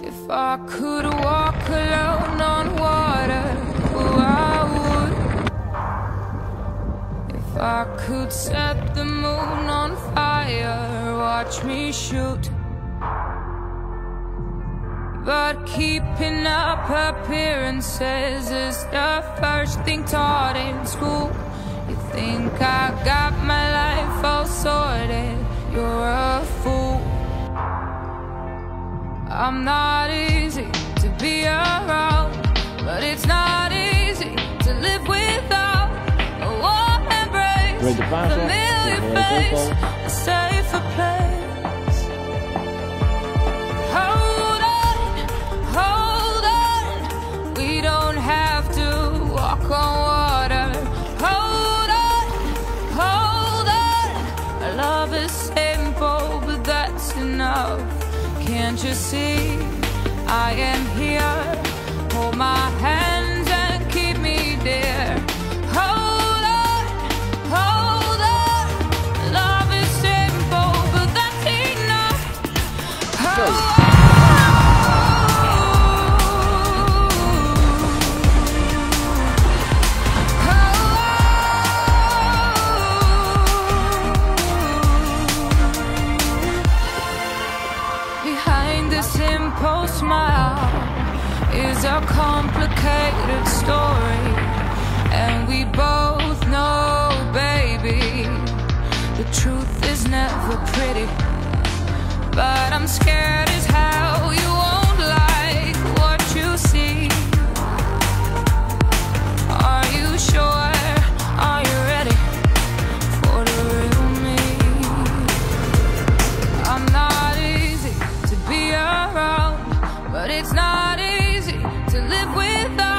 If I could walk alone on water, oh, I would. If I could set the moon on fire, watch me shoot. But keeping up appearances is the first thing taught in school. You think I got my life all sorted, you're a fool. I'm not easy to be around, but it's not easy to live without a warm embrace, familiar face, a safer place. Hold on, we don't have to walk on water. Hold on, our love is simple, but that's enough. Can't you see, I am here, hold my hands and keep me dear. Hold on, love is simple, but that's enough. Hold on. Behind this simple smile is a complicated story, and we both know, baby, the truth is never pretty. But I'm scared as hell you won't like what you see. Are you sure? Are you ready for the real me? I'm not easy to be around, but it's not easy to live without